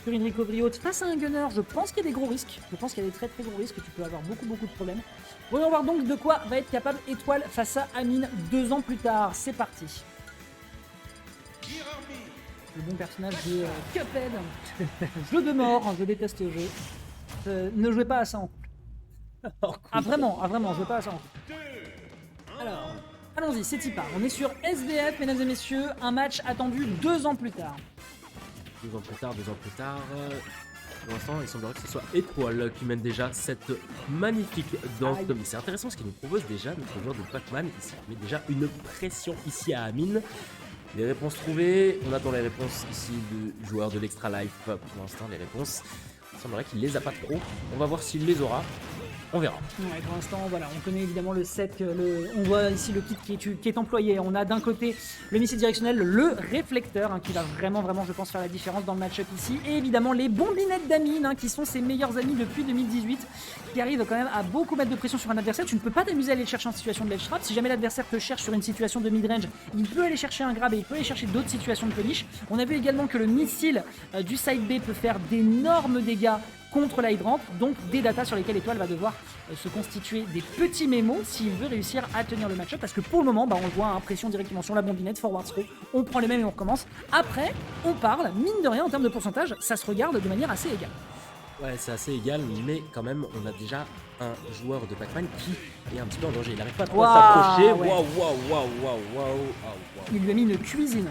sur une recovery haute face à un gunner, je pense qu'il y a des gros risques. Je pense qu'il y a des très très gros risques et tu peux avoir beaucoup de problèmes. Voyons voir donc de quoi va être capable Étoile face à Amine 2 ans plus tard. C'est parti. Le bon personnage de Cuphead. Jeu de mort, je déteste ce jeu. Ne jouez pas à ça en couple. Ah vraiment, jouez pas à ça en couple. Alors, allons-y, c'est Tipa. On est sur SVF, mesdames et messieurs, un match attendu 2 ans plus tard. 2 ans plus tard. Pour l'instant, il semblerait que ce soit Étoile qui mène déjà cette magnifique danse. Mais c'est intéressant ce qu'il nous propose déjà, notre joueur de Pac-Man. Il met déjà une pression ici à Amine. Les réponses trouvées, on attend les réponses ici du joueur de l'Extra Life. Pour l'instant, les réponses, il semblerait qu'il les a pas trop. On va voir s'il les aura. On verra. Ouais, pour l'instant, voilà, on connaît évidemment le set, on voit ici le kit qui est employé. On a d'un côté le missile directionnel, le réflecteur, qui va vraiment, je pense, faire la différence dans le match-up ici. Et évidemment, les bombinettes d'Amine, qui sont ses meilleurs amis depuis 2018, qui arrivent quand même à beaucoup mettre de pression sur un adversaire. Tu ne peux pas t'amuser à aller le chercher en situation de ledge trap. Si jamais l'adversaire te cherche sur une situation de mid-range, il peut aller chercher un grab et il peut aller chercher d'autres situations de punish. On a vu également que le missile du side B peut faire d'énormes dégâts contre l'hydrant, donc des datas sur lesquelles Étoile va devoir se constituer des petits mémos s'il veut réussir à tenir le match-up, parce que pour le moment, on le voit, pression directement sur la bombinette, forward throw, on prend les mêmes et on recommence. Après, on parle, mine de rien, en termes de pourcentage, ça se regarde de manière assez égale. Ouais, c'est assez égal, mais quand même, on a déjà un joueur de Pac-Man qui est un petit peu en danger. Il n'arrive pas trop à s'approcher. Ouais. Waouh. Il lui a mis une cuisine.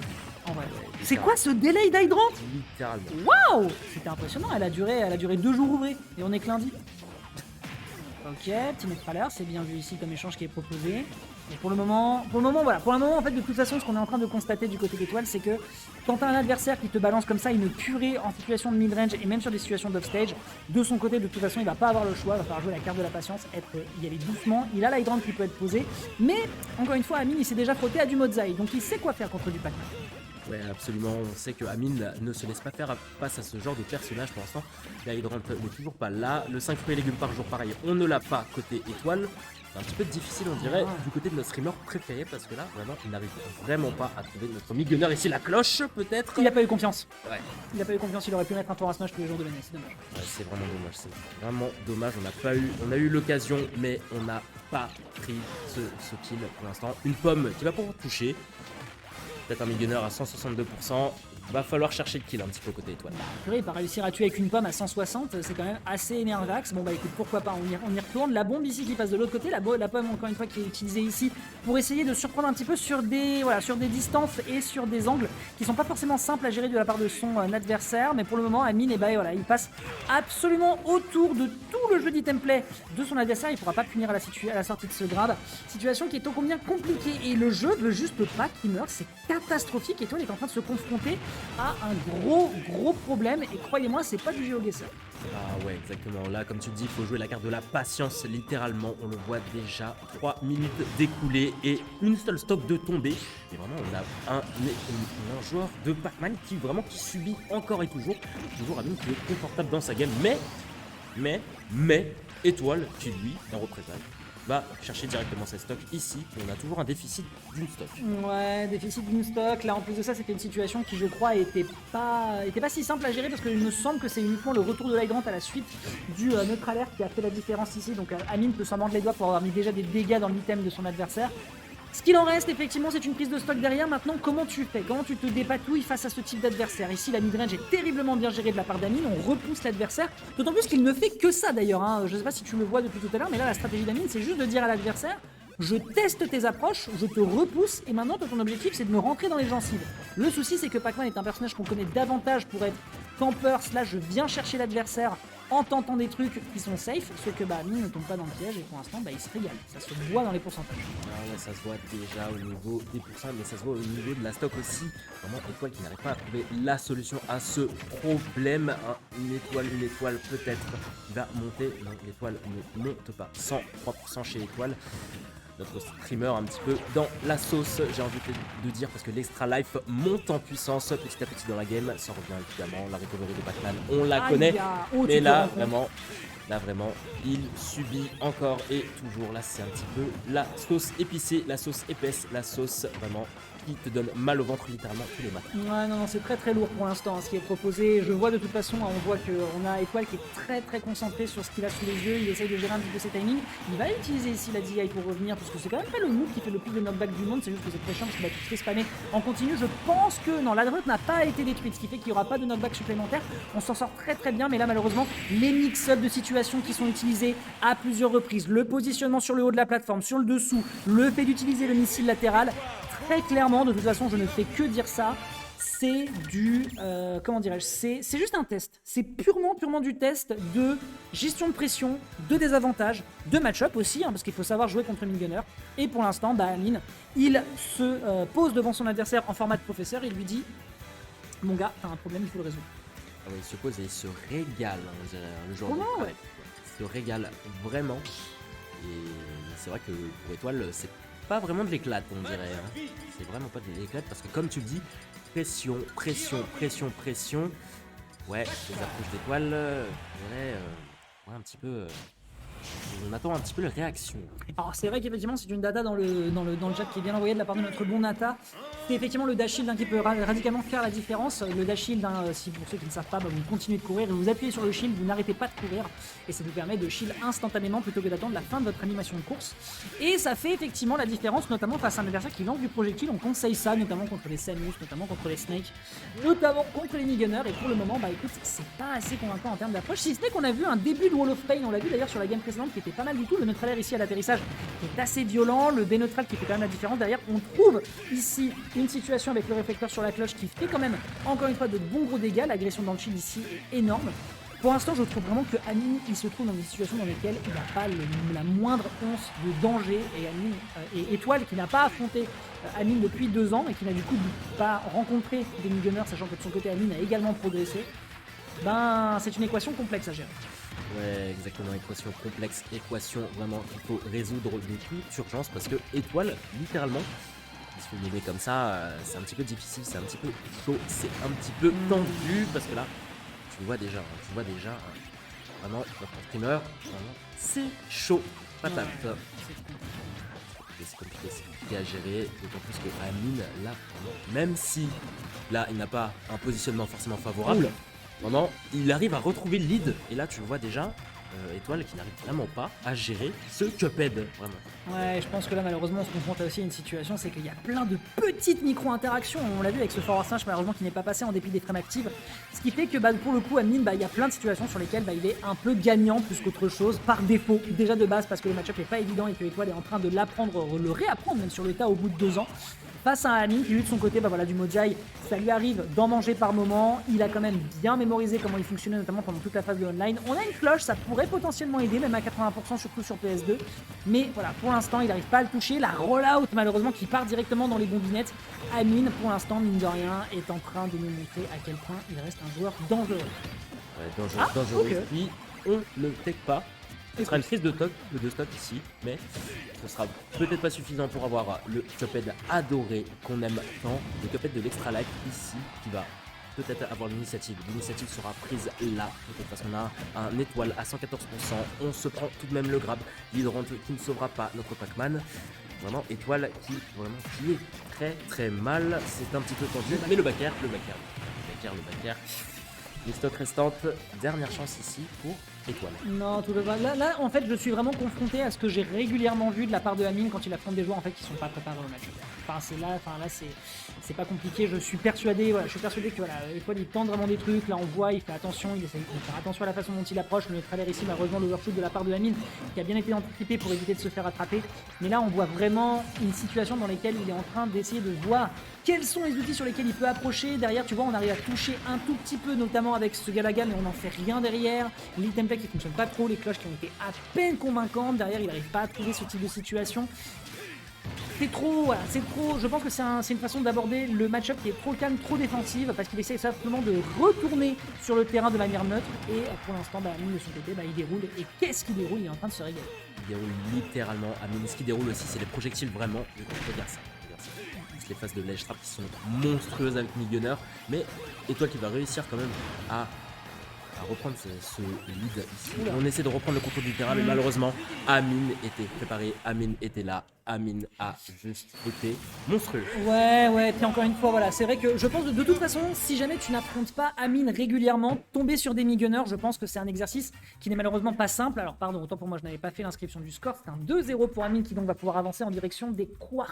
En vrai. C'est quoi ce délai d'hydrant? Littéralement. Waouh! C'était impressionnant, elle a duré 2 jours ouvrés et on est que lundi. Ok, petit neutraler, c'est bien vu ici comme échange qui est proposé. Et pour le moment, en fait, de toute façon, ce qu'on est en train de constater du côté d'Étoile, c'est que quand t'as un adversaire qui te balance comme ça une purée en situation de mid-range et même sur des situations d'off-stage, de son côté, de toute façon, il va pas avoir le choix, il va falloir jouer la carte de la patience, y aller doucement. Il a l'hydrant qui peut être posé, mais encore une fois, Amine, il s'est déjà frotté à du Mozai, donc il sait quoi faire contre du Pac-Man. Ouais, absolument. On sait que Amine ne se laisse pas faire face à ce genre de personnage pour l'instant. La Hydrant n'est toujours pas là. Le 5 fruits et légumes par jour, pareil, on ne l'a pas côté Étoile. C'est un petit peu difficile, on dirait, du côté de notre streamer préféré, parce que là, vraiment, il n'arrive vraiment pas à trouver notre mi-gunner ici. La cloche, peut-être. Il n'a pas eu confiance. Ouais. Il a pas eu confiance, il aurait pu mettre un tour à smash tous les jours de l'année, c'est dommage. Ouais, c'est vraiment dommage, c'est vraiment dommage. On a eu l'occasion, mais on n'a pas pris ce kill pour l'instant. Une pomme qui va pouvoir toucher. Peut-être un mi-gunner à 162%. Va falloir chercher le kill un petit peu côté Étoile. Purée, pas réussir à tuer avec une pomme à 160, c'est quand même assez énervax. Bon écoute, pourquoi pas, on y retourne. La bombe ici qui passe de l'autre côté, la pomme encore une fois qui est utilisée ici pour essayer de surprendre un petit peu sur des distances et sur des angles qui sont pas forcément simples à gérer de la part de son adversaire. Mais pour le moment, Amine, il passe absolument autour de tout le jeu d'item play de son adversaire. Il pourra pas punir à la sortie de ce grade. Situation qui est ô combien compliquée et le jeu veut juste pas qu'il meure. C'est catastrophique. Étoile est en train de se confronter à un gros problème et croyez-moi, c'est pas du GeoGuessr. Ah ouais, exactement. Là, comme tu le dis, il faut jouer la carte de la patience, littéralement. On le voit déjà, 3 minutes découlées et une seule stock de tomber. Et vraiment, on a un joueur de Pac-Man qui subit encore et toujours Amine qui est confortable dans sa game. Mais, Étoile qui, lui, en représailles, va chercher directement ses stocks ici. Et on a toujours un déficit d'une stock. Ouais, déficit d'une stock. Là, en plus de ça, c'était une situation qui, je crois, était pas si simple à gérer parce qu'il me semble que c'est uniquement le retour de l'hydrant à la suite du neutre alert qui a fait la différence ici. Donc, Amine peut s'en mordre les doigts pour avoir mis déjà des dégâts dans l'item de son adversaire. Ce qu'il en reste, effectivement, c'est une prise de stock derrière. Maintenant, comment tu fais? Comment tu te dépatouilles face à ce type d'adversaire? Ici, la midrange est terriblement bien gérée de la part d'Amine. On repousse l'adversaire. D'autant plus qu'il ne fait que ça, d'ailleurs. Je sais pas si tu le vois depuis tout à l'heure, mais là, la stratégie d'Amine, c'est juste de dire à l'adversaire: je teste tes approches, je te repousse, et maintenant, ton objectif, c'est de me rentrer dans les gencives. Le souci, c'est que Pac-Man est un personnage qu'on connaît davantage pour être campeur, / je viens chercher l'adversaire en tentant des trucs qui sont safe, ce que Amine ne tombe pas dans le piège et pour l'instant il se régale, ça se voit dans les pourcentages. Ah ouais, ça se voit déjà au niveau des pourcents, mais ça se voit au niveau de la stock aussi. Vraiment, Étoile qui n'arrive pas à trouver la solution à ce problème. Une étoile peut-être va monter, donc l'Étoile ne monte pas. 103% chez Étoile. Notre streamer un petit peu dans la sauce, j'ai envie de dire, parce que l'Extra Life monte en puissance petit à petit dans la game. Ça revient évidemment, la recovery de Pac-Man, on la connaît, mais là vraiment, il subit encore et toujours. Là, c'est un petit peu la sauce épicée, la sauce épaisse, la sauce vraiment qui te donne mal au ventre littéralement tous les matins. Ouais, non, c'est très très lourd pour l'instant ce qui est proposé. Je vois de toute façon, on voit qu'on a Étoile qui est très très concentré sur ce qu'il a sous les yeux. Il essaye de gérer un petit peu ses timings. Il va utiliser ici la DI pour revenir parce que c'est quand même pas le move qui fait le plus de knockback du monde. C'est juste que c'est très chiant parce qu'il va tout fait spammer en continu. Je pense que non, la droite n'a pas été détruite, ce qui fait qu'il n'y aura pas de knockback supplémentaire. On s'en sort très très bien, mais là malheureusement, les mix-up de situations qui sont utilisés à plusieurs reprises, le positionnement sur le haut de la plateforme, sur le dessous, le fait d'utiliser le missile latéral, très clairement, de toute façon, je ne fais que dire ça. C'est du... comment dirais-je, c'est juste un test. C'est purement du test de gestion de pression, de désavantage, de match-up aussi, hein, parce qu'il faut savoir jouer contre Mingunner. Et pour l'instant, Amine, il se pose devant son adversaire en format de professeur et il lui dit « Mon gars, t'as un problème, il faut le résoudre. » Ah ouais, il se pose et il se régale, on dirait, le joueur. Comment, ouais. Il se régale vraiment. Et c'est vrai que pour Étoile, c'est pas vraiment de l'éclate, on dirait. Hein. C'est vraiment pas de l'éclate parce que comme tu le dis, pression. Ouais, les approches d'Étoile, ouais, un petit peu... on attend un petit peu la réaction. Alors c'est vrai qu'effectivement c'est une data dans le chat qui est bien envoyé de la part de notre bon Nata. C'est effectivement le dash shield hein, qui peut radicalement faire la différence. Le dash shield, hein, si pour ceux qui ne savent pas, vous continuez de courir, vous appuyez sur le shield, vous n'arrêtez pas de courir et ça vous permet de shield instantanément plutôt que d'attendre la fin de votre animation de course. Et ça fait effectivement la différence, notamment face à un adversaire qui lance du projectile. On conseille ça, notamment contre les Samus, notamment contre les Snakes, notamment contre les Mingunners. Et pour le moment, écoute, c'est pas assez convaincant en termes d'approche. Si ce n'est qu'on a vu un début de Wall of Pain, on l'a vu d'ailleurs sur la game précédente qui était pas mal du tout. Le neutral air ici à l'atterrissage est assez violent, le B-neutral qui fait quand même la différence. Derrière, on trouve ici une situation avec le réflecteur sur la cloche qui fait quand même encore une fois de bons gros dégâts. L'agression dans le shield ici est énorme. Pour l'instant, je trouve vraiment que Amine, il se trouve dans des situations dans lesquelles il n'a pas la moindre once de danger. Et Amine et Étoile, qui n'a pas affronté Amine depuis 2 ans et qui n'a du coup pas rencontré des Mingunners, sachant que de son côté, Amine a également progressé. C'est une équation complexe à gérer. Ouais, exactement, équation complexe, équation vraiment qu'il faut résoudre de toute urgence parce que Étoile, littéralement, si vous l'aimez comme ça, c'est un petit peu difficile, c'est un petit peu chaud, c'est un petit peu tendu parce que là, tu vois déjà, vraiment, notre streamer, vraiment, c'est chaud, patate. Ouais. C'est compliqué à gérer, d'autant plus que Amine, là, même si là, il n'a pas un positionnement forcément favorable, vraiment, il arrive à retrouver le lead, et là, tu le vois déjà, Étoile qui n'arrive vraiment pas à gérer ce Cuphead, vraiment. Ouais, je pense que là malheureusement on se confronte aussi à une situation, c'est qu'il y a plein de petites micro-interactions, on l'a vu avec ce forward smash malheureusement qui n'est pas passé en dépit des frames actives, ce qui fait que pour le coup Amine, il y a plein de situations sur lesquelles il est un peu gagnant plus qu'autre chose, par défaut, déjà de base parce que le match-up n'est pas évident et que Étoile est en train de l'apprendre, le réapprendre même sur le tas au bout de 2 ans. Face à Amine qui lui de son côté, du Mojai, ça lui arrive d'en manger par moment. Il a quand même bien mémorisé comment il fonctionnait, notamment pendant toute la phase de online. On a une cloche, ça pourrait potentiellement aider, même à 80%, surtout sur PS2. Mais voilà, pour l'instant, il n'arrive pas à le toucher. La rollout, malheureusement, qui part directement dans les bombinettes. Amine, pour l'instant, mine de rien, est en train de nous montrer à quel point il reste un joueur dangereux. Ouais, dangereux. Okay. Puis, on ne tech pas. Ce sera une prise de stock ici, mais ce sera peut-être pas suffisant pour avoir le Cuphead adoré qu'on aime tant, le Cuphead de l'Extra Life ici, qui va peut-être avoir l'initiative. L'initiative sera prise là, peut-être parce qu'on a un étoile à 114%, on se prend tout de même le grab, l'hydrant qui ne sauvera pas notre Pac-Man. Vraiment, étoile qui est très très mal, c'est un petit peu tendu, mais le backer. Les stocks restantes, dernière chance ici pour Étoile. Non, tout le va. Là, en fait, je suis vraiment confronté à ce que j'ai régulièrement vu de la part de Amine quand il affronte des joueurs en fait qui sont pas préparés au match. Là, c'est pas compliqué. Je suis persuadé que Étoile il tente vraiment des trucs. Là, on voit, il fait attention, il essaie de faire attention à la façon dont il approche. Le neutralaire ici, malheureusement, l'overshoot de la part de Amine qui a bien été anticipé pour éviter de se faire attraper. Mais là, on voit vraiment une situation dans laquelle il est en train d'essayer de voir quels sont les outils sur lesquels il peut approcher. Derrière, tu vois, on arrive à toucher un tout petit peu, notamment avec ce Galaga, mais on n'en fait rien derrière. L'item pack qui fonctionne pas trop, les cloches qui ont été à peine convaincantes. Derrière, il n'arrive pas à trouver ce type de situation. C'est trop, voilà, c'est trop. Je pense que c'est une façon d'aborder le match-up qui est trop calme, trop défensive, parce qu'il essaie simplement de retourner sur le terrain de manière neutre. Et pour l'instant, Amine de son côté, il déroule. Et qu'est-ce qu'il déroule? Il est en train de se régaler. Il déroule littéralement. Amine, ce qui déroule aussi, c'est les projectiles vraiment. Regarde ça. Les phases de ledge trap qui sont monstrueuses avec Mingunner, mais Étoile qui va réussir quand même à à reprendre ce lead ici. On essaie de reprendre le contrôle du terrain, mais malheureusement, Amine était préparé, Amine était là. Amine a juste été monstrueux. Ouais, puis encore une fois, voilà, c'est vrai que je pense de toute façon, si jamais tu n'affrontes pas Amine régulièrement, tomber sur des Gunners, je pense que c'est un exercice qui n'est malheureusement pas simple. Alors pardon, autant pour moi, je n'avais pas fait l'inscription du score, c'est un 2-0 pour Amine qui donc va pouvoir avancer en direction des quarts.